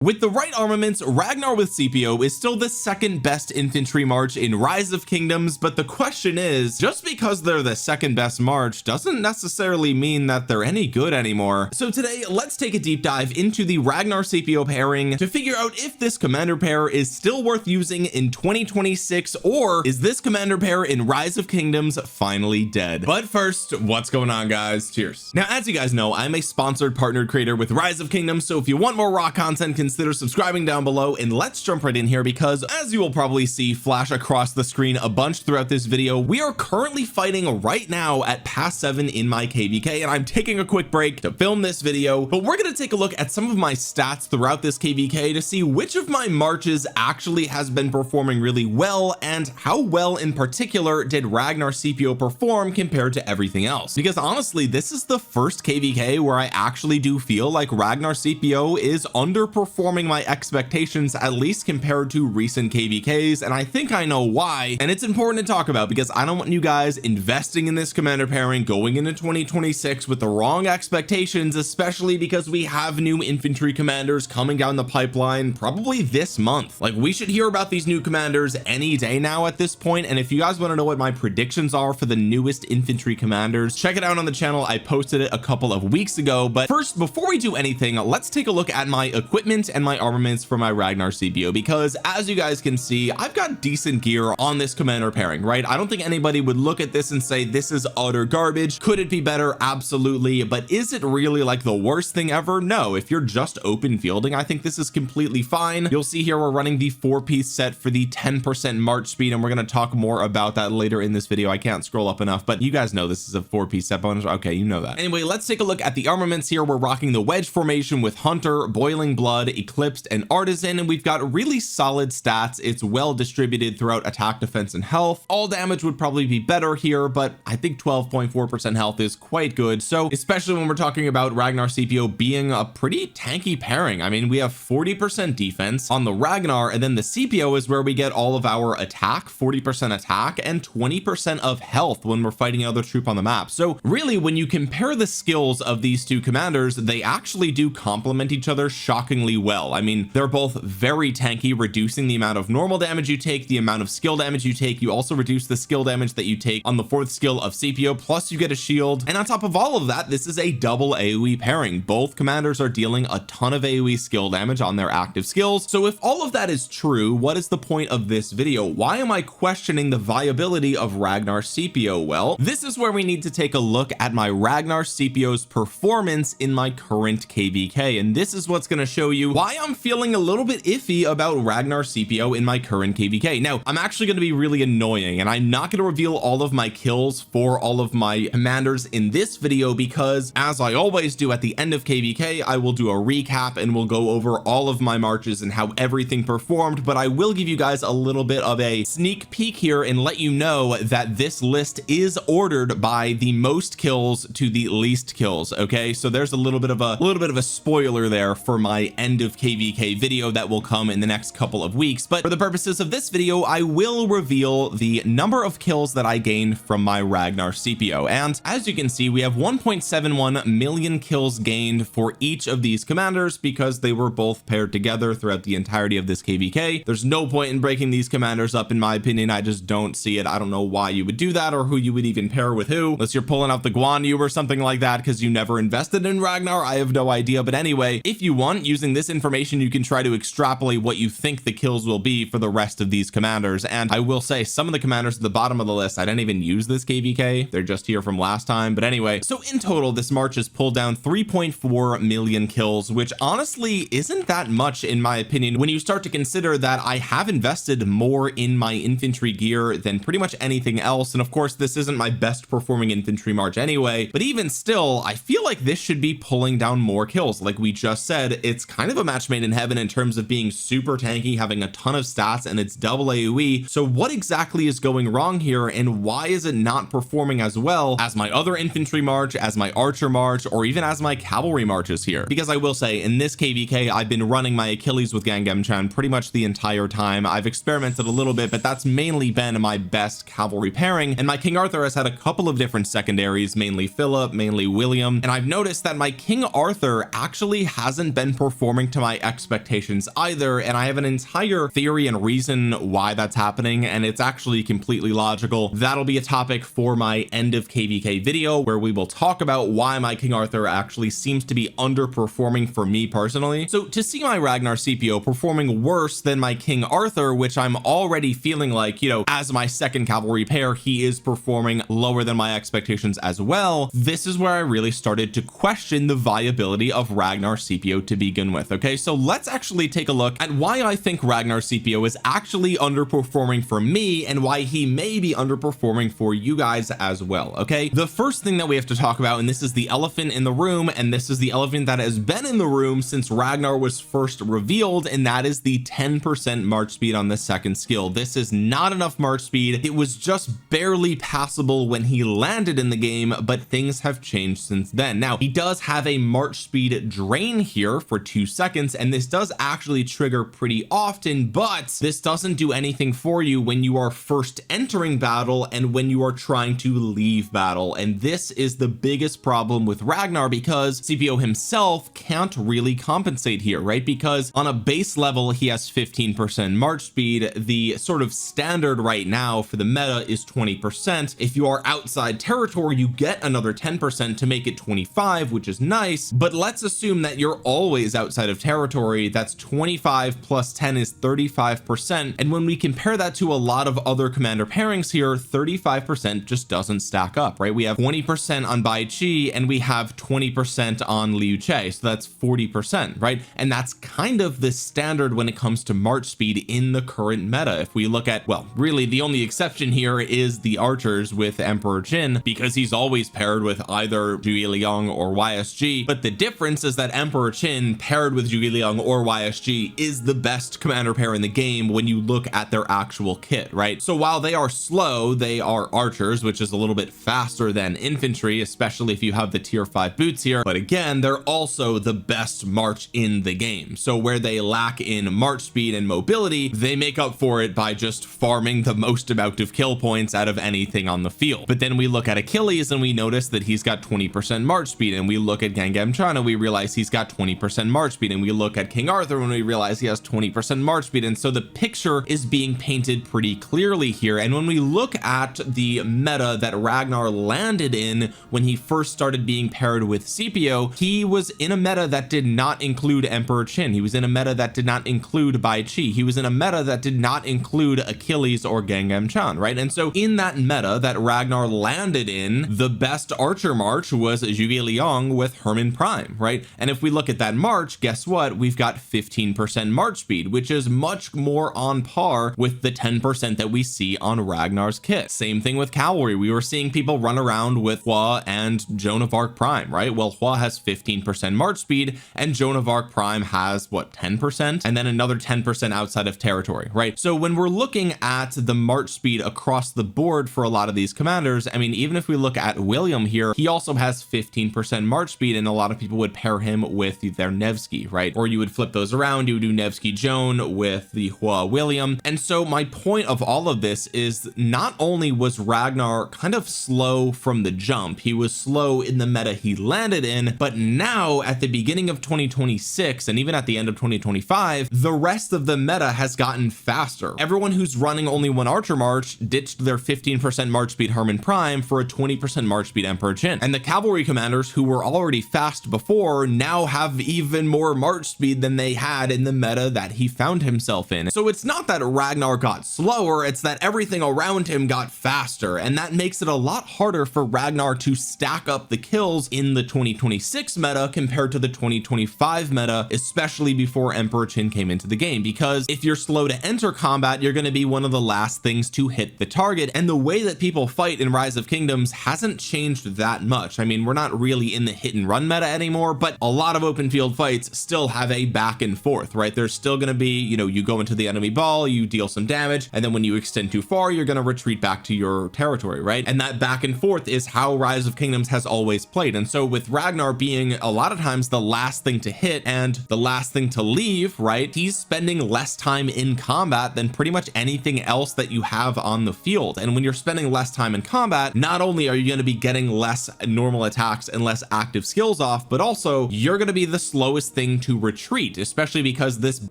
With the right armaments, Ragnar with Scipio is still the second best infantry march in Rise of Kingdoms, but the question is, just because they're the second best march doesn't necessarily mean that they're any good anymore. So today, let's take a deep dive into the Ragnar Scipio pairing to figure out if this commander pair is still worth using in 2026, or is this commander pair in Rise of Kingdoms finally dead? But first, what's going on, guys? Cheers. Now, as you guys know, I'm a sponsored partnered creator with Rise of Kingdoms, so if you want more raw content, consider subscribing down below, and let's jump right in here because, as you will probably see flash across the screen a bunch throughout this video, we are currently fighting right now at pass 7 in my kvk, and I'm taking a quick break to film this video, but we're going to take a look at some of my stats throughout this kvk to see which of my marches actually has been performing really well, and how well in particular did Ragnar Scipio perform compared to everything else. Because honestly, this is the first kvk where I actually do feel like Ragnar Scipio is underperforming my expectations, at least compared to recent kvks, and I think I know why, and it's important to talk about because I don't want you guys investing in this commander pairing going into 2026 with the wrong expectations, especially because we have new infantry commanders coming down the pipeline probably this month. Like, we should hear about these new commanders any day now at this point, and if you guys want to know what my predictions are for the newest infantry commanders, check it out on the channel. I posted it a couple of weeks ago. But first, before we do anything, let's take a look at my equipment and my armaments for my Ragnar Scipio, because as you guys can see, I've got decent gear on this commander pairing, right? I don't think anybody would look at this and say this is utter garbage. Could it be better? Absolutely. But is it really like the worst thing ever? No. If you're just open fielding, I think this is completely fine. You'll see here we're running the 4-piece set for the 10% march speed, and we're going to talk more about that later in this video. I can't scroll up enough, but you guys know this is a 4-piece set bonus. Okay, you know that. Anyway, let's take a look at the armaments here. We're rocking the wedge formation with Hunter, Boiling Blood, Eclipsed, and Artisan, and we've got really solid stats. It's well distributed throughout attack, defense, and health. All damage would probably be better here, but I think 12.4% health is quite good. So especially when we're talking about Ragnar Scipio being a pretty tanky pairing. I mean, we have 40% defense on the Ragnar, and then the Scipio is where we get all of our attack, 40% attack, and 20% of health when we're fighting another troop on the map. So really, when you compare the skills of these two commanders, they actually do complement each other shockingly well. I mean, they're both very tanky, reducing the amount of normal damage you take, the amount of skill damage you take. You also reduce the skill damage that you take on the 4th skill of Scipio, plus you get a shield. And on top of all of that, this is a double AoE pairing. Both commanders are dealing a ton of AoE skill damage on their active skills. So if all of that is true, what is the point of this video? Why am I questioning the viability of Ragnar Scipio? Well, this is where we need to take a look at my Ragnar Scipio's performance in my current kvk, and this is what's going to show you why I'm feeling a little bit iffy about Ragnar Scipio in my current kvk. Now, I'm actually going to be really annoying, and I'm not going to reveal all of my kills for all of my commanders in this video, because as I always do at the end of kvk, I will do a recap and we'll go over all of my marches and how everything performed. But I will give you guys a little bit of a sneak peek here and let you know that this list is ordered by the most kills to the least kills. Okay, so there's a little bit of a spoiler there for my end of kvk video that will come in the next couple of weeks. But for the purposes of this video, I will reveal the number of kills that I gained from my Ragnar Scipio, and as you can see, we have 1.71 million kills gained for each of these commanders because they were both paired together throughout the entirety of this kvk. There's no point in breaking these commanders up, in my opinion. I just don't see it. I don't know why you would do that, or who you would even pair with who, unless you're pulling out the Guan Yu or something like that because you never invested in Ragnar. I have no idea. But anyway, if you want, using this information, you can try to extrapolate what you think the kills will be for the rest of these commanders. And I will say, some of the commanders at the bottom of the list, I didn't even use this kvk. They're just here from last time. But anyway, so in total, this march has pulled down 3.4 million kills, which honestly isn't that much in my opinion when you start to consider that I have invested more in my infantry gear than pretty much anything else. And of course, this isn't my best performing infantry march anyway, but even still, I feel like this should be pulling down more kills. Like we just said, it's kind of a match made in heaven in terms of being super tanky, having a ton of stats, and it's double AoE. So what exactly is going wrong here, and why is it not performing as well as my other infantry march, as my archer march, or even as my cavalry marches here? Because I will say, in this kvk, I've been running my Achilles with Gangemchan pretty much the entire time. I've experimented a little bit, but that's mainly been my best cavalry pairing, and my King Arthur has had a couple of different secondaries, mainly Philip, mainly William, and I've noticed that my King Arthur actually hasn't been performing performing to my expectations either, and I have an entire theory and reason why that's happening, and it's actually completely logical. That'll be a topic for my end of kvk video, where we will talk about why my King Arthur actually seems to be underperforming for me personally. So to see my Ragnar Scipio performing worse than my King Arthur, which I'm already feeling like, you know, as my second cavalry pair, he is performing lower than my expectations as well, this is where I really started to question the viability of Ragnar Scipio to begin with. Okay, so let's actually take a look at why I think Ragnar Scipio is actually underperforming for me, and why he may be underperforming for you guys as well. Okay, the first thing that we have to talk about, and this is the elephant in the room, and this is the elephant that has been in the room since Ragnar was first revealed, and that is the 10% march speed on the second skill. This is not enough march speed. It was just barely passable when he landed in the game, but things have changed since then. Now, he does have a march speed drain here for 2 seconds, and this does actually trigger pretty often, but this doesn't do anything for you when you are first entering battle and when you are trying to leave battle. And this is the biggest problem with Ragnar, because Scipio himself can't really compensate here, right? Because on a base level he has 15% march speed. The sort of standard right now for the meta is 20%. If you are outside territory, you get another 10% to make it 25, which is nice, but let's assume that you're always outside of territory. That's 25 plus 10 is 35%, and when we compare that to a lot of other commander pairings here, 35% just doesn't stack up, right? We have 20% on Bai Chi, and we have 20% on Liu Che, so that's 40%, right? And that's kind of the standard when it comes to march speed in the current meta. If we look at, well, really the only exception here is the archers with Emperor Jin, because he's always paired with either Zhuge Liang or YSG, but the difference is that Emperor Jin paired with Zhuge Liang or YSG is the best commander pair in the game when you look at their actual kit, right? So while they are slow, they are archers, which is a little bit faster than infantry, especially if you have the tier 5 boots here, but again, they're also the best march in the game. So where they lack in march speed and mobility, they make up for it by just farming the most amount of kill points out of anything on the field. But then we look at Achilles and we notice that he's got 20% march speed, and we look at Gangam Chan and we realize he's got 20% march speed, and we look at King Arthur and we realize he has 20% march speed, and so the picture is being painted pretty clearly here. And when we look at the meta that Ragnar landed in when he first started being paired with Scipio, he was in a meta that did not include Emperor Qin. He was in a meta that did not include Bai Chi. He was in a meta that did not include Achilles or Gangam Chan, right? And so in that meta that Ragnar landed in, the best archer march was Zhuge Liang with Hermann Prime, right? And if we look at that march, guess what? We've got 15% march speed, which is much more on par with the 10% that we see on Ragnar's kit. Same thing with cavalry. We were seeing people run around with Hua and Joan of Arc Prime, right? Well, Hua has 15% march speed, and Joan of Arc Prime has what, 10%, and then another 10% outside of territory, right? So when we're looking at the march speed across the board for a lot of these commanders, I mean, even if we look at William here, he also has 15% march speed, and a lot of people would pair him with their Nevsky, right? Or you would flip those around, you would do Nevsky Joan with the Hua William. And so my point of all of this is, not only was Ragnar kind of slow from the jump, he was slow in the meta he landed in, but now at the beginning of 2026 and even at the end of 2025, the rest of the meta has gotten faster. Everyone who's running only one archer march ditched their 15% march speed Hermann Prime for a 20% march speed Emperor Jin, and the cavalry commanders who were already fast before now have even more march speed than they had in the meta that he found himself in. So it's not that Ragnar got slower, it's that everything around him got faster, and that makes it a lot harder for Ragnar to stack up the kills in the 2026 meta compared to the 2025 meta, especially before Emperor Qin came into the game, because if you're slow to enter combat, you're going to be one of the last things to hit the target, and the way that people fight in Rise of Kingdoms hasn't changed that much. I mean, we're not really in the hit and run meta anymore, but a lot of open field fights still have a back and forth, right? There's still going to be, you know, you go into the enemy ball, you deal some damage, and then when you extend too far, you're going to retreat back to your territory, right? And that back and forth is how Rise of Kingdoms has always played. And so with Ragnar being a lot of times the last thing to hit and the last thing to leave, right, he's spending less time in combat than pretty much anything else that you have on the field. And when you're spending less time in combat, not only are you going to be getting less normal attacks and less active skills off, but also you're going to be the slowest thing going to retreat, especially because this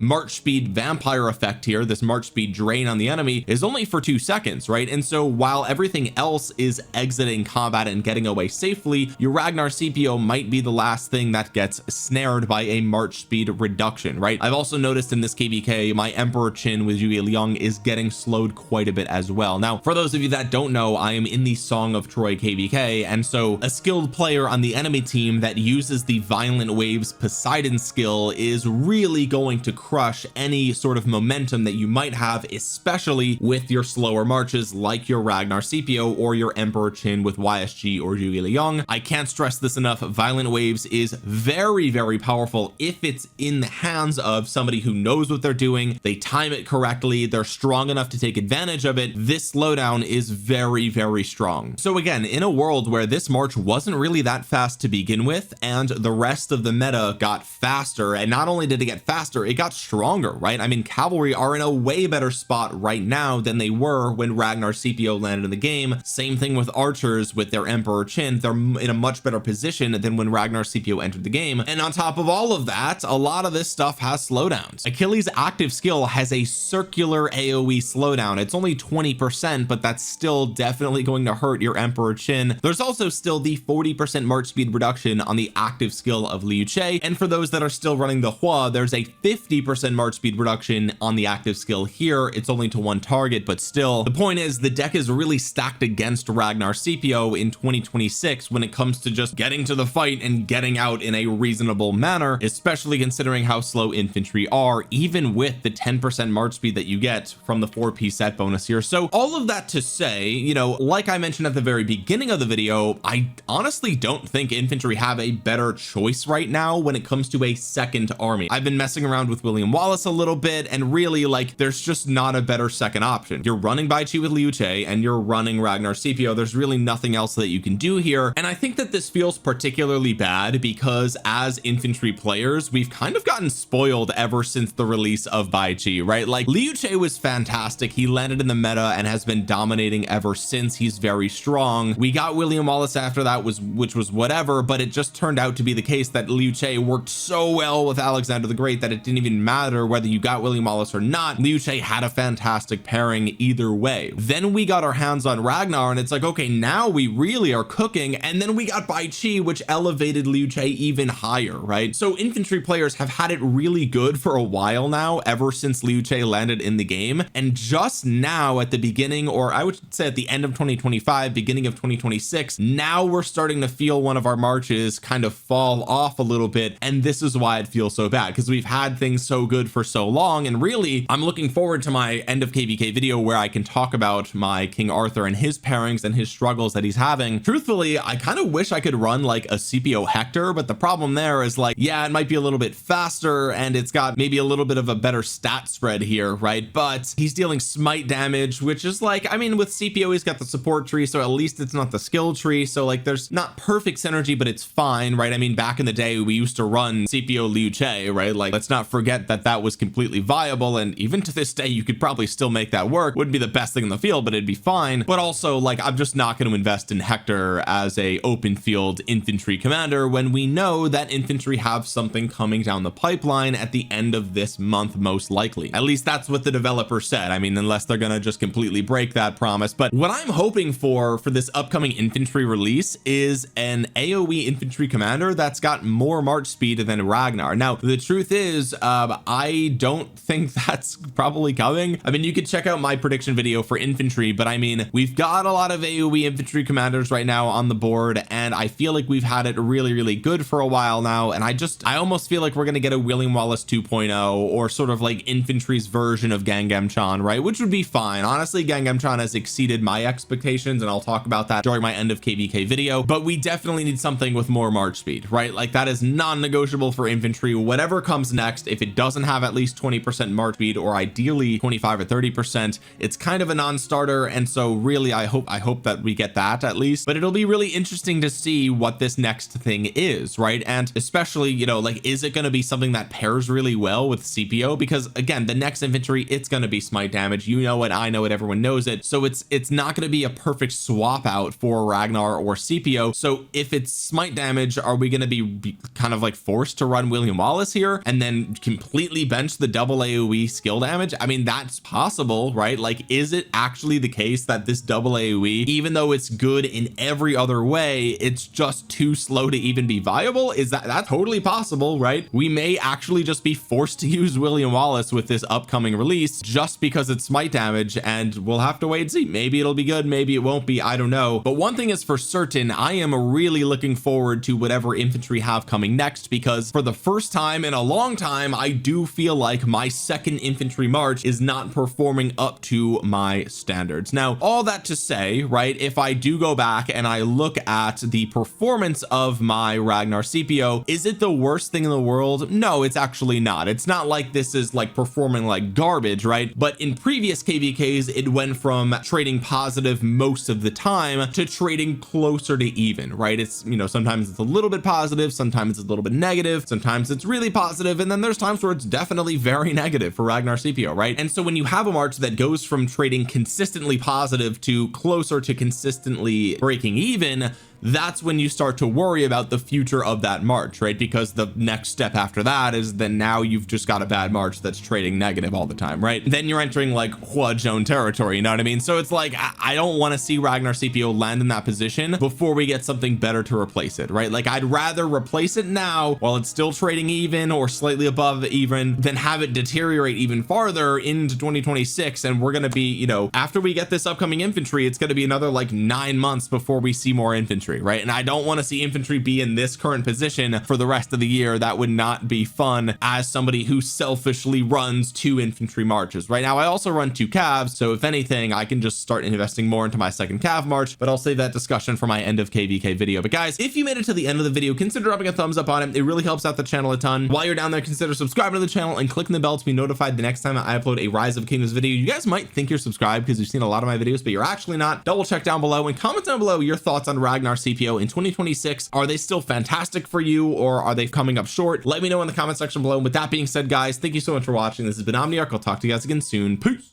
march speed vampire effect here, this march speed drain on the enemy, is only for 2 seconds, right? And so while everything else is exiting combat and getting away safely, your Ragnar Scipio might be the last thing that gets snared by a march speed reduction, right? I've also noticed in this KVK my Emperor Qin with Zhuge Liang is getting slowed quite a bit as well. Now, for those of you that don't know, I am in the Song of Troy KVK, and so a skilled player on the enemy team that uses the Violent Waves Poseidon skill is really going to crush any sort of momentum that you might have, especially with your slower marches like your Ragnar Scipio or your Emperor Qin with YSG or Zhuge Liang. I can't stress this enough. Violent Waves is very, very powerful if it's in the hands of somebody who knows what they're doing, they time it correctly, they're strong enough to take advantage of it. This slowdown is very, very strong. So again, in a world where this march wasn't really that fast to begin with, and the rest of the meta got faster, and not only did it get faster, it got stronger, right? I mean, cavalry are in a way better spot right now than they were when Ragnar Scipio landed in the game. Same thing with archers with their Emperor Qin. They're in a much better position than when Ragnar Scipio entered the game. And on top of all of that, a lot of this stuff has slowdowns. Achilles' active skill has a circular AoE slowdown. It's only 20%, but that's still definitely going to hurt your Emperor Qin. There's also still the 40% march speed reduction on the active skill of Liu Che, and for those that are still running the Hua, there's a 50% march speed reduction on the active skill here. It's only to 1 target, but still, the point is the deck is really stacked against Ragnar Scipio in 2026 when it comes to just getting to the fight and getting out in a reasonable manner, especially considering how slow infantry are, even with the 10% march speed that you get from the 4-piece set bonus here. So all of that to say, you know, like I mentioned at the very beginning of the video, I honestly don't think infantry have a better choice right now when it comes to a second army. I've been messing around with William Wallace a little bit, and really, like, there's just not a better second option. You're running Bai Chi with Liu Che and you're running Ragnar Scipio. There's really nothing else that you can do here, and I think that this feels particularly bad because as infantry players, we've kind of gotten spoiled ever since the release of Bai Chi, right? Like, Liu Che was fantastic. He landed in the meta and has been dominating ever since. He's very strong. We got William Wallace after that, which was whatever, but it just turned out to be the case that Liu Che worked so well with Alexander the Great that it didn't even matter whether you got William Wallace or not. Liu Che had a fantastic pairing either way. Then we got our hands on Ragnar, and it's like, okay, now we really are cooking. And then we got Bai Chi, which elevated Liu Che even higher, right? So infantry players have had it really good for a while now, ever since Liu Che landed in the game, and just now at the beginning, or I would say at the end of 2025, beginning of 2026, now we're starting to feel one of our marches kind of fall off a little bit, and this is why it feels so bad, because we've had things so good for so long. And really, I'm looking forward to my end of KVK video where I can talk about my King Arthur and his pairings and his struggles that he's having. Truthfully, I kind of wish I could run like a Scipio Hector, but the problem there is, like, yeah, it might be a little bit faster and it's got maybe a little bit of a better stat spread here, right? But he's dealing smite damage, which is like, I mean, with Scipio he's got the support tree, so at least it's not the skill tree, so like there's not perfect synergy, but it's fine, right? I mean, back in the day we used to run Scipio Liu Che, right? Like, let's not forget that that was completely viable, and even to this day you could probably still make that work. Wouldn't be the best thing in the field, but it'd be fine. But also, like, I'm just not going to invest in Hector as a open field infantry commander when we know that infantry have something coming down the pipeline at the end of this month, most likely. At least that's what the developer said. I mean, unless they're going to just completely break that promise. But what I'm hoping for this upcoming infantry release is an AoE infantry commander that's got more march speed than Ragnar. Now, the truth is, I don't think that's probably coming. I mean, you could check out my prediction video for infantry, but I mean, we've got a lot of AoE infantry commanders right now on the board, and I feel like we've had it really, really good for a while now. And I almost feel like we're going to get a William Wallace 2.0, or sort of like infantry's version of Gangam Chan, right? Which would be fine. Honestly, Gangam Chan has exceeded my expectations, and I'll talk about that during my end of KVK video, but we definitely need something with more march speed, right? Like, that is non-negotiable for infantry. Whatever comes next, if it doesn't have at least 20% march speed, or ideally 25 or 30%, it's kind of a non-starter. And so really, I hope that we get that at least, but it'll be really interesting to see what this next thing is, right? And especially, you know, like, is it going to be something that pairs really well with Scipio? Because again, the next infantry, it's going to be smite damage. You know it, I know it, everyone knows it. So it's not going to be a perfect swap out for Ragnar or Scipio. So if it's smite damage, are we going to be kind of like forced to run run William Wallace here and then completely bench the double AoE skill damage? I mean, that's possible, right? Like, is it actually the case that this double AoE, even though it's good in every other way, it's just too slow to even be viable? Is that's totally possible, right? We may actually just be forced to use William Wallace with this upcoming release just because it's smite damage, and we'll have to wait and see. Maybe it'll be good, maybe it won't be, I don't know. But one thing is for certain, I am really looking forward to whatever infantry have coming next, because for the first time in a long time, I do feel like my second infantry march is not performing up to my standards. Now, all that to say, right, if I do go back and I look at the performance of my Ragnar Scipio, is it the worst thing in the world? No, it's actually not. It's not like this is like performing like garbage, right? But in previous KVKs, it went from trading positive most of the time to trading closer to even, right? It's, you know, sometimes it's a little bit positive, sometimes it's a little bit negative, sometimes it's really positive, and then there's times where it's definitely very negative for Ragnar Scipio, right? And so when you have a march that goes from trading consistently positive to closer to consistently breaking even, that's when you start to worry about the future of that march, right? Because the next step after that is then now you've just got a bad march that's trading negative all the time, right? Then you're entering like Hua zone territory, you know what I mean? So it's like, I don't want to see Ragnar Scipio land in that position before we get something better to replace it, right? Like, I'd rather replace it now while it's still trading even or slightly above even than have it deteriorate even farther into 2026. And we're going to be, you know, after we get this upcoming infantry, it's going to be another like 9 months before we see more infantry, right? And I don't want to see infantry be in this current position for the rest of the year. That would not be fun as somebody who selfishly runs 2 infantry marches. Right now, I also run 2 calves, so if anything, I can just start investing more into my second cav march, but I'll save that discussion for my end of KVK video. But guys, if you made it to the end of the video, consider dropping a thumbs up on it. It really helps out the channel a ton. While you're down there, consider subscribing to the channel and clicking the bell to be notified the next time I upload a Rise of Kingdoms video. You guys might think you're subscribed because you've seen a lot of my videos, but you're actually not. Double check down below and comment down below your thoughts on Ragnar Scipio in 2026. Are they still fantastic for you, or are they coming up short? Let me know in the comment section below. And with that being said, guys, thank you so much for watching. This has been Omniarch. I'll talk to you guys again soon. Peace.